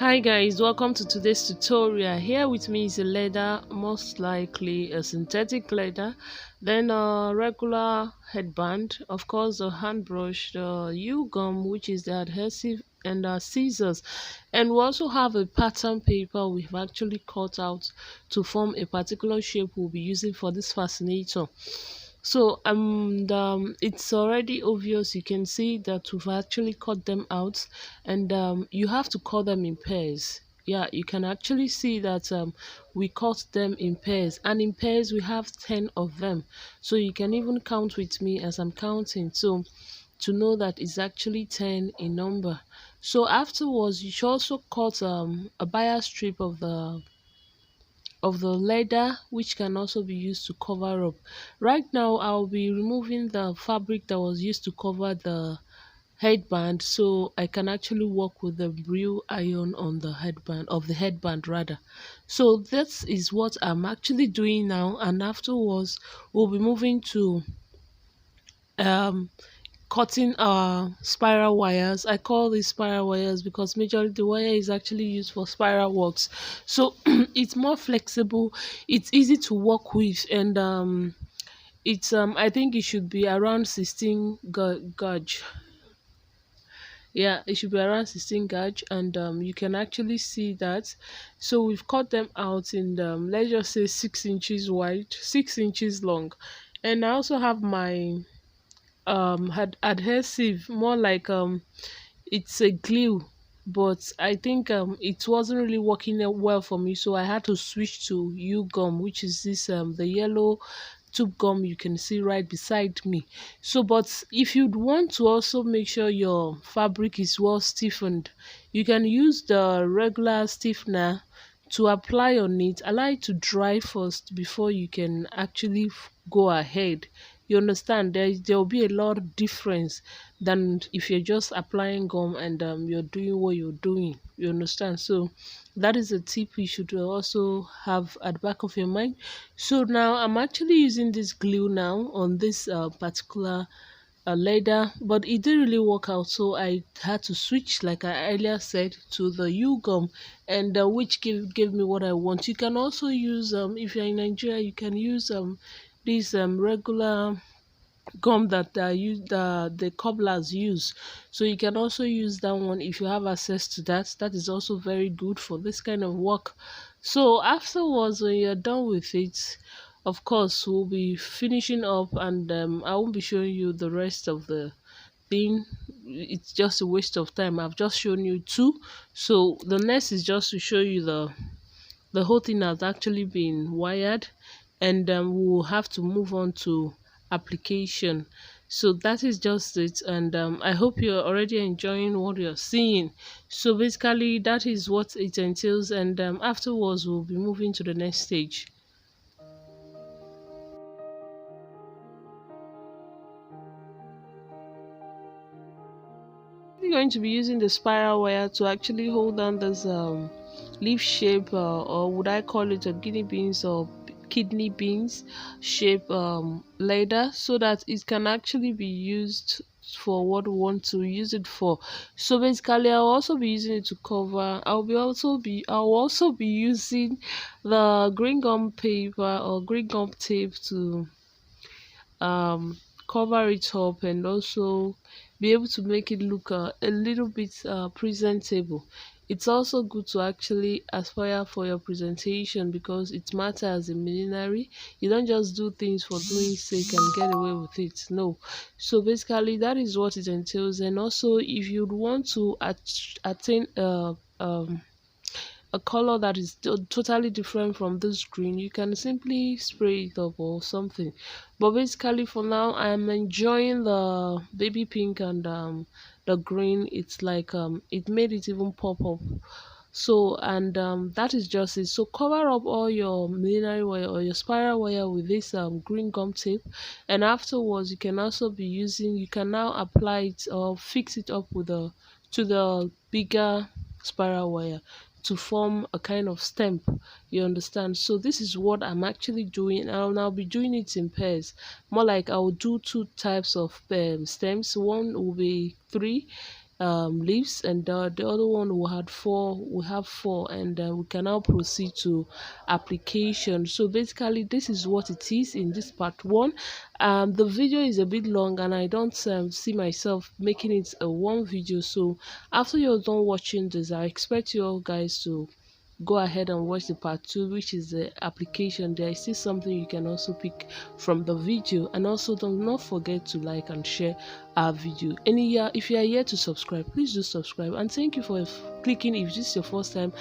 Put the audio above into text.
Hi guys, welcome to today's tutorial. Here with me is a leather, most likely a synthetic leather, then a regular headband, of course the hand brush, the U-gum which is the adhesive, and scissors. And we also have a pattern paper we've actually cut out to form a particular shape we'll be using for this fascinator. So it's already obvious. You can see that we've actually cut them out, and you have to cut them in pairs. Yeah, you can actually see that we cut them in pairs, and in pairs we have 10 of them. So you can even count with me as I'm counting, so to know that it's actually 10 in number. So afterwards you should also cut a bias strip of the leather, which can also be used to cover up. Right now I'll be removing the fabric that was used to cover the headband, so I can actually work with the real iron on the headband rather. So this is what I'm actually doing now, and afterwards we'll be moving to um cutting spiral wires. I call these spiral wires because majorly the wire is actually used for spiral works. So it's more flexible, it's easy to work with, and it's I think it should be around 16 gauge. Yeah, it should be around 16 gauge, and you can actually see that. So we've cut them out in let's just say 6 inches wide, 6 inches long. And I also have my had adhesive, more like it's a glue, but I think it wasn't really working well for me, so I had to switch to U gum, which is this the yellow tube gum you can see right beside me. So but if you'd want to also make sure your fabric is well stiffened, you can use the regular stiffener to apply on it. Allow it to dry first before you can actually go ahead. You understand, there will be a lot of difference than if you're just applying gum and you're doing what you're doing. You understand? So that is a tip you should also have at the back of your mind. So now I'm actually using this glue now on this particular leather, but it didn't really work out, so I had to switch, like I earlier said, to the U gum, and which gave me what I want. You can also use if you're in Nigeria, you can use this regular gum that the cobblers use. So you can also use that one if you have access to that. That is also very good for this kind of work. So afterwards, when you're done with it, of course we'll be finishing up, and I won't be showing you the rest of the thing. It's just a waste of time. I've just shown you two, so the next is just to show you the whole thing has actually been wired, and we'll have to move on to application. So that is just it, and I hope you're already enjoying what you're seeing. So basically that is what it entails, and afterwards we'll be moving to the next stage. We're going to be using the spiral wire to actually hold down this leaf shape, or would I call it a guinea beans or kidney beans shape leather, so that it can actually be used for what we want to use it for. So basically I'll also be using it to cover. I'll also be using the green gum paper or green gum tape to um cover it up, and also be able to make it look a little bit presentable. It's also good to actually aspire for your presentation, because it matters in millinery. You don't just do things for doing sake and get away with it. No. So basically that is what it entails. And also, if you'd want to attain a color that is totally different from this green, you can simply spray it up or something. But basically for now I'm enjoying the baby pink and the green. It's like it made it even pop up. So, and that is just it. So cover up all your millinery wire or your spiral wire with this green gum tape, and afterwards you can now apply it or fix it up with the to the bigger spiral wire to form a kind of stem. You understand? So this is what I'm actually doing. I'll now be doing it in pairs, more like I'll do two types of stems. One will be three, leaves, and the other one we had four. We have four, and we can now proceed to application. So basically, this is what it is in this part one. The video is a bit long, and I don't see myself making it a one video. So after you're done watching this, I expect you all guys to go ahead and watch the part two, which is the application. There is still something you can also pick from the video, and also do not forget to like and share our video. And if you are here to subscribe, please do subscribe, and thank you for clicking if this is your first time